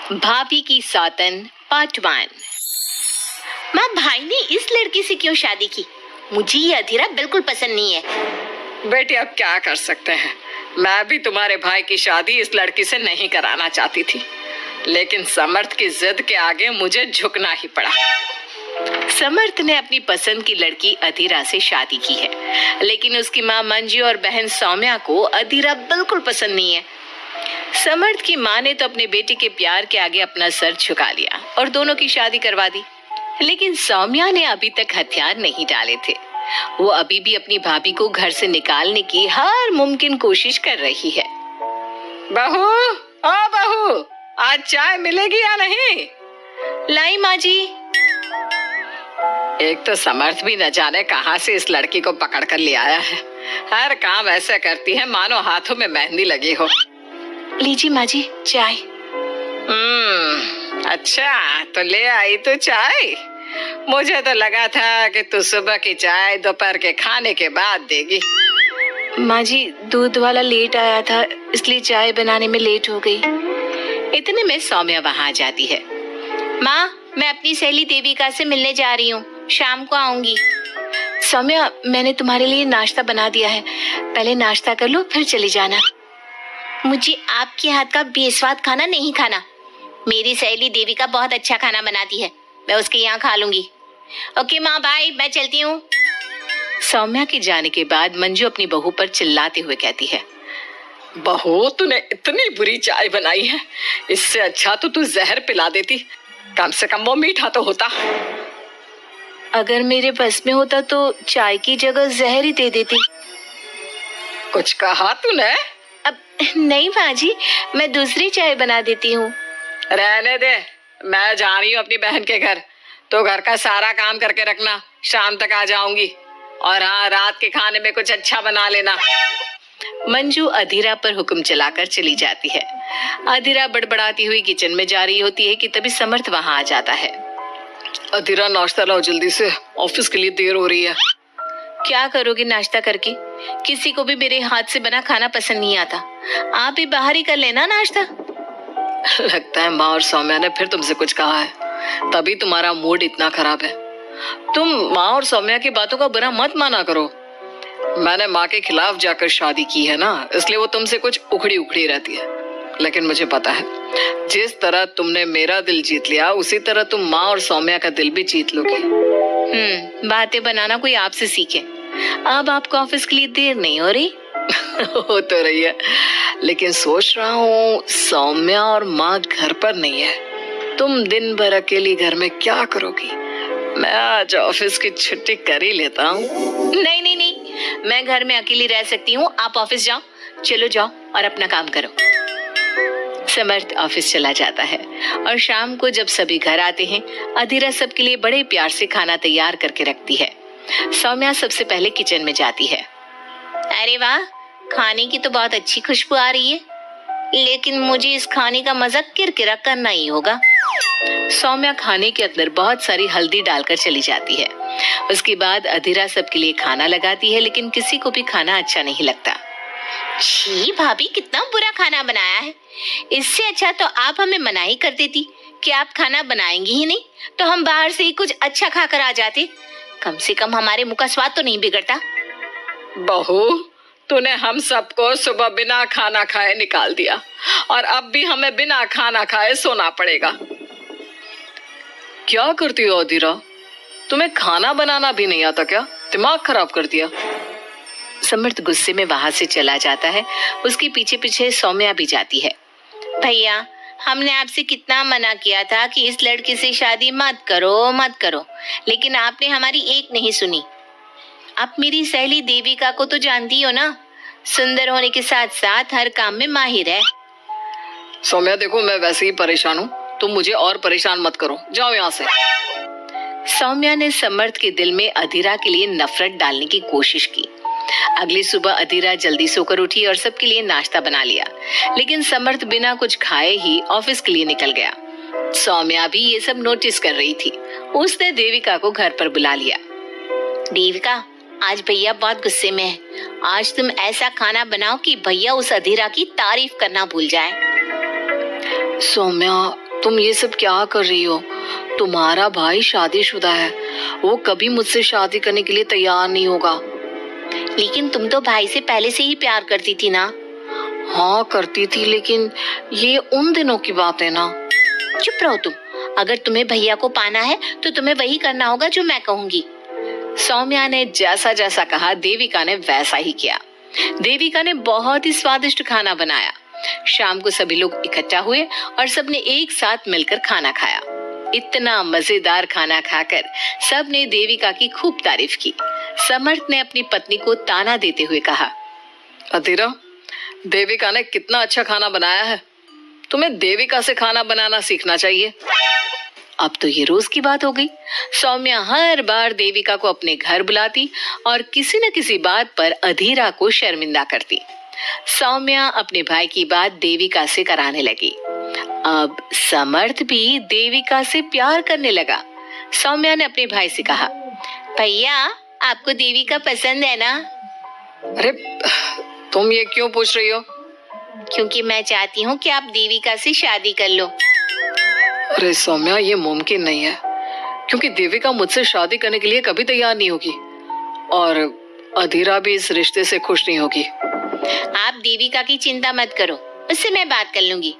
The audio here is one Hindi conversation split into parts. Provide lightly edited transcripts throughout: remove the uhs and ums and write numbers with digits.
भाभी की सौतन पार्ट 1। माँ, भाई ने इस लड़की से क्यों शादी की? मुझे ये अधीरा बिल्कुल पसंद नहीं है। बेटी, अब क्या कर सकते हैं। मैं भी तुम्हारे भाई की शादी इस लड़की से नहीं कराना चाहती थी, लेकिन समर्थ की जिद के आगे मुझे झुकना ही पड़ा। समर्थ ने अपनी पसंद की लड़की अधीरा से शादी की है, लेकिन उसकी माँ मंजू और बहन सौम्या को अधीरा बिल्कुल पसंद नहीं है। समर्थ की माँ ने तो अपने बेटे के प्यार के आगे अपना सर झुका लिया और दोनों की शादी करवा दी, लेकिन सौम्या ने अभी तक हथियार नहीं डाले थे। वो अभी भी अपनी भाभी को घर से निकालने की हर मुमकिन कोशिश कर रही है। बहू, ओ बहू, आज चाय मिलेगी या नहीं? लाई माँ जी। एक तो समर्थ भी न जाने कहां से इस लड़की को पकड़ कर ले आया है। हर काम ऐसा करती है मानो हाथों में मेहंदी लगी हो। लीजिए माँ जी चाय। अच्छा, तो ले आई तो चाय। मुझे तो लगा था कि तू सुबह की चाय दोपहर के खाने के बाद देगी। माँ जी, दूध वाला लेट आया था, इसलिए चाय बनाने में लेट हो गई। इतने में सौम्या वहाँ आ जाती है। माँ, मैं अपनी सहेली देविका से मिलने जा रही हूँ, शाम को आऊंगी। सौम्या, मैंने तुम्हारे लिए नाश्ता बना दिया है, पहले नाश्ता कर लो फिर चली जाना। मुझे आपके हाथ का बेस्वाद खाना नहीं खाना। मेरी सहेली देविका बहुत अच्छा खाना बनाती है, मैं उसके यहाँ खा लूंगी। ओके माँ, बाय, मैं चलती हूँ। सौम्या के जाने के बाद मंजू अपनी बहू पर चिल्लाते हुए कहती है, बहू, तूने इतनी बुरी चाय बनाई है, इससे अच्छा तो तू जहर पिला देती, कम से कम वो मीठा तो होता। अगर मेरे बस में होता तो चाय की जगह जहर ही दे देती। कुछ कहा तूने? अब नहीं बाजी, मैं दूसरी चाय बना देती हूँ। रहने दे, मैं जा रही हूँ अपनी बहन के घर। तो घर का सारा काम करके रखना, शाम तक आ जाऊंगी। और हाँ, रात के खाने में कुछ अच्छा बना लेना। मंजू अधीरा पर हुक्म चलाकर चली जाती है। अधीरा बड़बड़ाती हुई किचन में जा रही होती है कि तभी समर्थ वहाँ आ जाता है। अधीरा, नाश्ता लाओ जल्दी से, ऑफिस के लिए देर हो रही है। क्या करोगे नाश्ता करके? किसी को भी मेरे हाथ से बना खाना पसंद नहीं आता। आप भी बाहर ही कर लेना नाश्ता। लगता है माँ और सौम्या ने फिर तुमसे कुछ कहा है, तभी तुम्हारा मूड इतना खराब है। तुम माँ और सौम्या की बातों का बुरा मत माना करो। मैंने माँ के खिलाफ जाकर शादी की है ना, इसलिए वो तुमसे कुछ उखड़ी उखड़ी रहती है। लेकिन मुझे पता है, जिस तरह तुमने मेरा दिल जीत लिया, उसी तरह तुम माँ और सौम्या का दिल भी जीत लोगी। बातें बनाना कोई आपसे सीखे। अब आपको ऑफिस के लिए देर नहीं हो रही? हो तो रही है, लेकिन सोच रहा हूँ सौम्या और माँ घर पर नहीं है। तुम दिन भर अकेली घर में क्या करोगी? मैं आज ऑफिस की छुट्टी कर ही लेता हूँ। नहीं नहीं नहीं, मैं घर में अकेली रह सकती हूँ, आप ऑफिस जाओ। चलो जाओ और अपना काम करो। समर्थ ऑफिस चला जाता है और शाम को जब सभी घर आते हैं, अधीरा सबके लिए बड़े प्यार से खाना तैयार करके रखती है। सौम्या सबसे पहले किचन में जाती है। अरे वाह, खाने की तो बहुत अच्छी खुशबू आ रही है, लेकिन मुझे इस खाने का मजा किरकिरा करना ही होगा। सौम्या खाने के अंदर बहुत सारी हल्दी डालकर चली जाती है। उसके बाद अधीरा सबके लिए खाना लगाती है, लेकिन किसी को भी खाना अच्छा नहीं लगता। छी भाभी, कितना बुरा खाना बनाया है। इससे अच्छा तो आप हमें मना ही कर देती कि आप खाना बनाएंगी ही नहीं, तो हम बाहर से ही कुछ अच्छा खाकर आ जाते। कम से कम हमारे मुंह का स्वाद तो नहीं बिगड़ता। बहू, तूने हम सबको सुबह बिना खाना खाए निकाल दिया, और अब भी हमें बिना खाना खाए सोना पड़ेगा। क्या करती हो अधीरा? तुम्हें खाना बनाना भी नहीं आता क्या? दिमाग खराब कर दिया। समर्थ गुस्से में वहां से चला जाता है। उसके पीछे पीछे सौम्या भी जाती है। भैया, हमने आपसे कितना मना किया था कि इस लड़के से शादी मत करो मत करो, लेकिन आपने हमारी एक नहीं सुनी। आप मेरी सहेली देविका को तो जानती हो ना, सुंदर होने के साथ साथ हर काम में माहिर है। सौम्या देखो, मैं वैसे ही परेशान हूँ, तुम मुझे और परेशान मत करो, जाओ यहाँ से। सौम्या ने समर्थ के दिल में अधीरा के लिए नफरत डालने की कोशिश की। अगली सुबह अधीरा जल्दी सोकर उठी और सबके लिए नाश्ता बना लिया, लेकिन समर्थ बिना कुछ खाए ही ऑफिस के लिए निकल गया। सौम्या भी ये सब नोटिस कर रही थी। उसने देविका को घर पर बुला लिया। देविका, आज भैया बहुत गुस्से में है। आज तुम ऐसा खाना बनाओ कि भैया उस अधीरा की तारीफ करना भूल जाए। सौम्या, तुम ये सब क्या कर रही हो? तुम्हारा भाई शादीशुदा है, वो कभी मुझसे शादी करने के लिए तैयार नहीं होगा। लेकिन तुम तो भाई से पहले से ही प्यार करती थी ना। हाँ करती थी, लेकिन ये उन दिनों की बात है ना। चुप रहो तुम। अगर तुम्हें भैया को पाना है तो तुम्हें वही करना होगा जो मैं कहूंगी। सौम्या ने जैसा जैसा कहा देविका ने वैसा ही किया। देविका ने बहुत ही स्वादिष्ट खाना बनाया। शाम को सभी लोग इकट्ठा हुए और सबने एक साथ मिलकर खाना खाया। इतना मजेदार खाना खाकर सबने देविका की खूब तारीफ की। समर्थ ने अपनी पत्नी को ताना देते हुए कहा, अधीरा, देविका ने कितना अच्छा खाना बनाया है। तुम्हें देविका से खाना बनाना सीखना चाहिए। अब तो ये रोज की बात हो गई। सौम्या हर बार देविका को अपने घर बुलाती और किसी न किसी बात पर अधीरा को शर्मिंदा करती। सौम्या अपने भाई की बात देविका से कराने लगी। अब समर्थ भी देविका से प्यार करने लगा। सौम्या ने अपने भाई से कहा, भैया आपको देविका पसंद है ना? अरे तुम ये क्यों पूछ रही हो? क्योंकि मैं चाहती हूँ कि आप देविका से शादी कर लो। अरे सौम्या, ये मुमकिन नहीं है, क्योंकि देविका मुझसे शादी करने के लिए कभी तैयार नहीं होगी और अधीरा भी इस रिश्ते से खुश नहीं होगी। आप देविका की चिंता मत करो, उससे मैं बात कर लूंगी।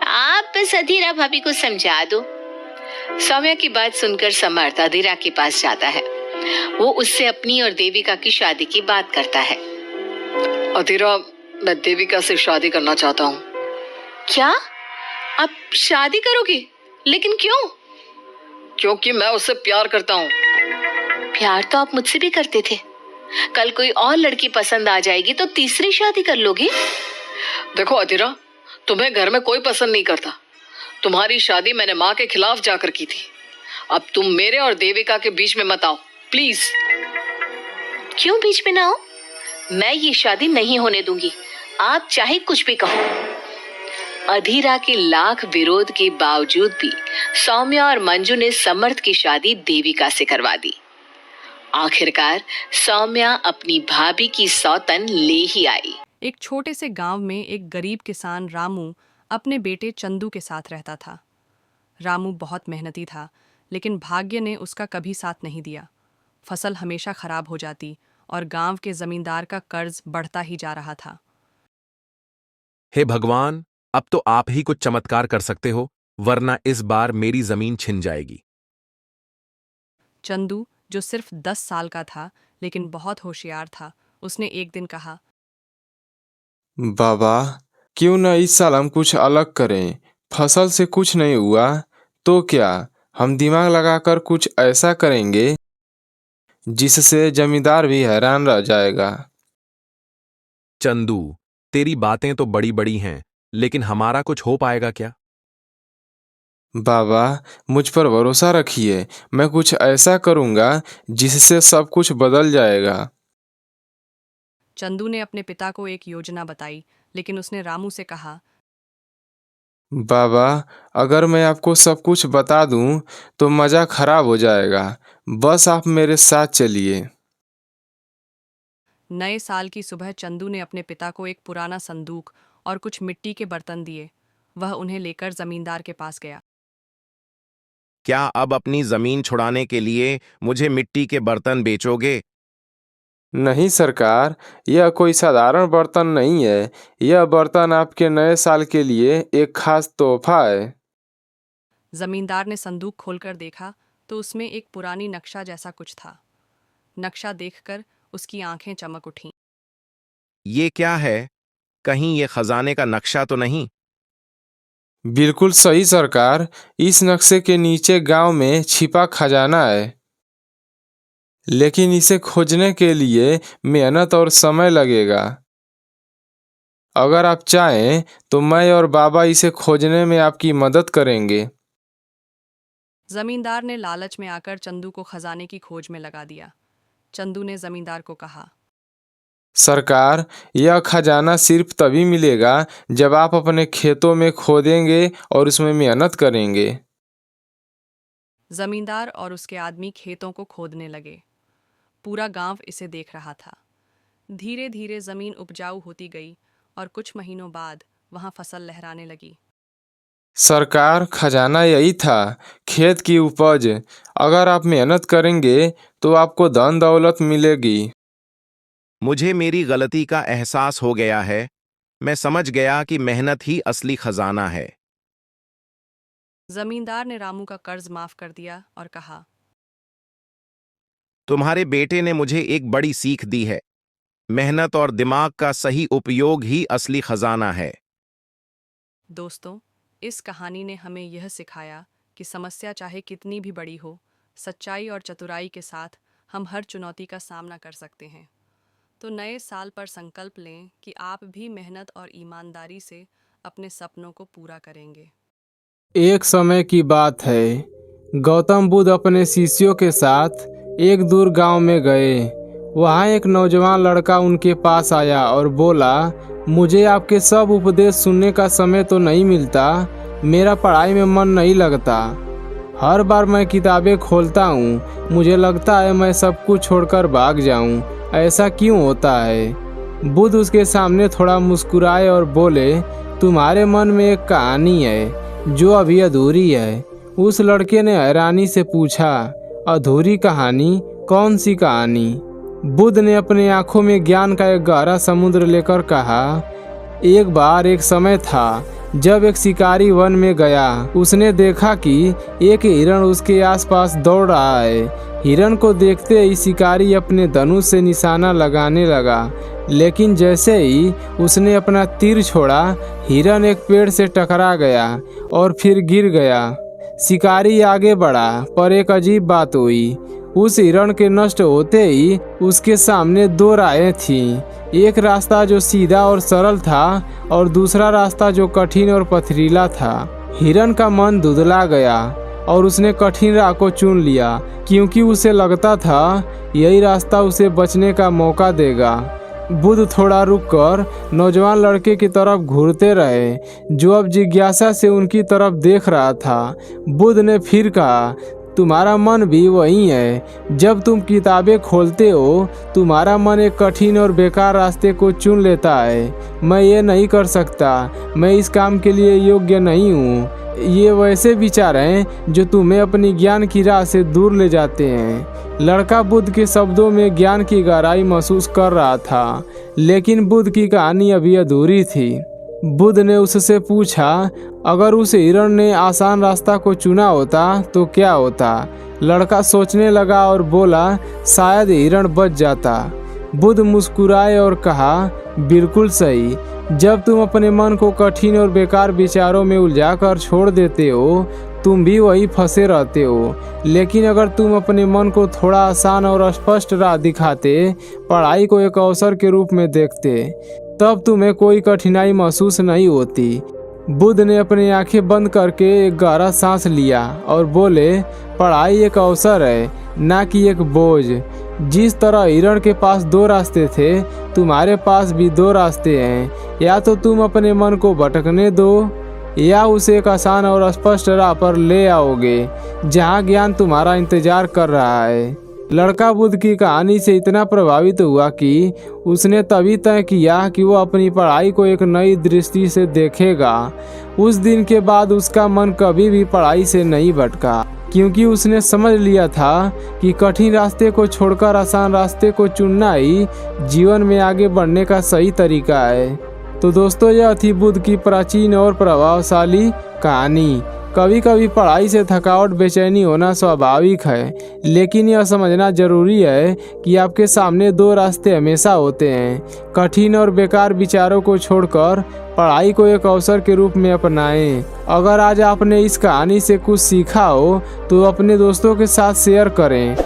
आप बस अधीरा भाभी को समझा दो। सौम्या की बात सुनकर समर्थ अधीरा के पास जाता है। वो उससे अपनी और देविका की शादी की बात करता है। अधीरा, मैं देविका से शादी करना चाहता हूँ। क्या? आप शादी करोगे? लेकिन क्यों? क्योंकि मैं उससे प्यार करता हूँ। प्यार तो आप मुझसे भी करते थे। कल कोई और लड़की पसंद आ जाएगी तो तीसरी शादी कर लोगे? देखो अधीरा, तुम्हें घर में कोई पसंद नहीं करता। तुम्हारी शादी मैंने माँ के खिलाफ जाकर की थी। अब तुम मेरे और देविका के बीच में मत आओ, प्लीज। क्यों बीच में ना आओ? मैं ये शादी नहीं होने दूंगी, आप चाहे कुछ भी कहो। अधीरा के लाख विरोध के बावजूद भी सौम्या और मंजू ने समर्थ की शादी देविका से करवा दी। आखिरकार सौम्या अपनी भाभी की सौतन ले ही आई। एक छोटे से गांव में एक गरीब किसान रामू अपने बेटे चंदू के साथ रहता था। रामू बहुत मेहनती था, लेकिन भाग्य ने उसका कभी साथ नहीं दिया। फसल हमेशा खराब हो जाती और गांव के जमींदार का कर्ज बढ़ता ही जा रहा था। हे भगवान, अब तो आप ही कुछ चमत्कार कर सकते हो, वरना इस बार मेरी जमीन छिन जाएगी। चंदू, जो सिर्फ 10 साल का था लेकिन बहुत होशियार था, उसने एक दिन कहा, बाबा, क्यों न इस साल हम कुछ अलग करें। फसल से कुछ नहीं हुआ तो क्या, हम दिमाग लगाकर कुछ ऐसा करेंगे जिससे जमींदार भी हैरान रह जाएगा। चंदू, तेरी बातें तो बड़ी बड़ी हैं, लेकिन हमारा कुछ हो पाएगा क्या? बाबा, मुझ पर भरोसा रखिए, मैं कुछ ऐसा करूंगा जिससे सब कुछ बदल जाएगा। चंदू ने अपने पिता को एक योजना बताई, लेकिन उसने रामू से कहा, बाबा, अगर मैं आपको सब कुछ बता दूं तो मजा खराब हो जाएगा। बस आप मेरे साथ चलिए। नए साल की सुबह चंदू ने अपने पिता को एक पुराना संदूक और कुछ मिट्टी के बर्तन दिए। वह उन्हें लेकर जमींदार के पास गया। क्या अब अपनी जमीन छुड़ाने के लिए मुझे मिट्टी के बर्तन बेचोगे? नहीं सरकार, यह कोई साधारण बर्तन नहीं है। यह बर्तन आपके नए साल के लिए एक खास तोहफा है। जमींदार ने संदूक खोलकर देखा तो उसमें एक पुरानी नक्शा जैसा कुछ था। नक्शा देखकर उसकी आंखें चमक उठीं। ये क्या है? कहीं ये खजाने का नक्शा तो नहीं? बिल्कुल सही सरकार, इस नक्शे के नीचे गांव में छिपा खजाना है, लेकिन इसे खोजने के लिए मेहनत और समय लगेगा। अगर आप चाहें तो मैं और बाबा इसे खोजने में आपकी मदद करेंगे। जमींदार ने लालच में आकर चंदू को खजाने की खोज में लगा दिया। चंदू ने जमींदार को कहा, सरकार, यह खजाना सिर्फ तभी मिलेगा जब आप अपने खेतों में खोदेंगे और उसमें मेहनत करेंगे। जमींदार और उसके आदमी खेतों को खोदने लगे। पूरा गांव इसे देख रहा था। धीरे धीरे जमीन उपजाऊ होती गई और कुछ महीनों बाद वहां फसल लहराने लगी। सरकार, खजाना यही था, खेत की उपज। अगर आप मेहनत करेंगे तो आपको धन दौलत मिलेगी। मुझे मेरी गलती का एहसास हो गया है। मैं समझ गया कि मेहनत ही असली खजाना है। जमींदार ने रामू का कर्ज माफ कर दिया और कहा, तुम्हारे बेटे ने मुझे एक बड़ी सीख दी है। मेहनत और दिमाग का सही उपयोग ही असली खजाना है। दोस्तों, इस कहानी ने हमें यह सिखाया कि समस्या चाहे कितनी भी बड़ी हो, सच्चाई और चतुराई के साथ हम हर चुनौती का सामना कर सकते हैं। तो नए साल पर संकल्प लें कि आप भी मेहनत और ईमानदारी से अपने सपनों को पूरा करेंगे। एक समय की बात है, गौतम बुद्ध अपने शिष्यों के साथ एक दूर गांव में गए। वहां एक नौजवान लड़का उनके पास आया और बोला, मुझे आपके सब उपदेश सुनने का समय तो नहीं मिलता। मेरा पढ़ाई में मन नहीं लगता। हर बार मैं किताबें खोलता हूँ, मुझे लगता है मैं सब कुछ छोड़कर भाग जाऊँ। ऐसा क्यों होता है? बुद्ध उसके सामने थोड़ा मुस्कुराए और बोले, तुम्हारे मन में एक कहानी है जो अभी अधूरी है। उस लड़के ने हैरानी से पूछा, अधूरी कहानी? कौन सी कहानी? बुद्ध ने अपने आंखों में ज्ञान का एक गहरा समुद्र लेकर कहा, एक बार एक समय था जब एक शिकारी वन में गया। उसने देखा कि एक हिरण उसके आसपास दौड़ रहा है। हिरण को देखते ही शिकारी अपने धनुष से निशाना लगाने लगा, लेकिन जैसे ही उसने अपना तीर छोड़ा, हिरण एक पेड़ से टकरा गया और फिर गिर गया। शिकारी आगे बढ़ा, पर एक अजीब बात हुई। उस हिरण के नष्ट होते ही उसके सामने दो राहें थीं। एक रास्ता जो सीधा और सरल था और दूसरा रास्ता जो कठिन और पथरीला था। हिरण का मन धुंधला गया और उसने कठिन राह को चुन लिया, क्योंकि उसे लगता था यही रास्ता उसे बचने का मौका देगा। बुद्ध थोड़ा रुककर नौजवान लड़के की तरफ घूरते रहे, जो अब जिज्ञासा से उनकी तरफ देख रहा था। बुद्ध ने फिर कहा, तुम्हारा मन भी वही है। जब तुम किताबें खोलते हो, तुम्हारा मन एक कठिन और बेकार रास्ते को चुन लेता है। मैं ये नहीं कर सकता, मैं इस काम के लिए योग्य नहीं हूँ। ये वैसे विचार हैं जो तुम्हें अपनी ज्ञान की राह से दूर ले जाते हैं। लड़का बुद्ध के शब्दों में ज्ञान की गहराई महसूस कर रहा था, लेकिन बुद्ध की कहानी अभी अधूरी थी। बुद्ध ने उससे पूछा, अगर उस हिरण ने आसान रास्ता को चुना होता तो क्या होता? लड़का सोचने लगा और बोला, शायद हिरण बच जाता। बुद्ध मुस्कुराए और कहा, बिल्कुल सही। जब तुम अपने मन को कठिन और बेकार विचारों में उलझाकर छोड़ देते हो, तुम भी वही फंसे रहते हो। लेकिन अगर तुम अपने मन को थोड़ा आसान और स्पष्ट राह दिखाते, पढ़ाई को एक अवसर के रूप में देखते, तब तुम्हें कोई कठिनाई महसूस नहीं होती। बुद्ध ने अपनी आंखें बंद करके एक गहरा सांस लिया और बोले, पढ़ाई एक अवसर है, ना कि एक बोझ। जिस तरह हिरण के पास दो रास्ते थे, तुम्हारे पास भी दो रास्ते हैं। या तो तुम अपने मन को भटकने दो, या उसे एक आसान और स्पष्ट राह पर ले आओगे, जहाँ ज्ञान तुम्हारा इंतजार कर रहा है। लड़का बुद्ध की कहानी से इतना प्रभावित हुआ कि उसने तभी तय किया कि वो अपनी पढ़ाई को एक नई दृष्टि से देखेगा। उस दिन के बाद उसका मन कभी भी पढ़ाई से नहीं भटका, क्योंकि उसने समझ लिया था कि कठिन रास्ते को छोड़कर आसान रास्ते को चुनना ही जीवन में आगे बढ़ने का सही तरीका है। तो दोस्तों, यह थी बुद्ध की प्राचीन और प्रभावशाली कहानी। कभी कभी पढ़ाई से थकावट, बेचैनी होना स्वाभाविक है, लेकिन यह समझना जरूरी है कि आपके सामने दो रास्ते हमेशा होते हैं। कठिन और बेकार विचारों को छोड़कर पढ़ाई को एक अवसर के रूप में अपनाएं। अगर आज आपने इस कहानी से कुछ सीखा हो तो अपने दोस्तों के साथ शेयर करें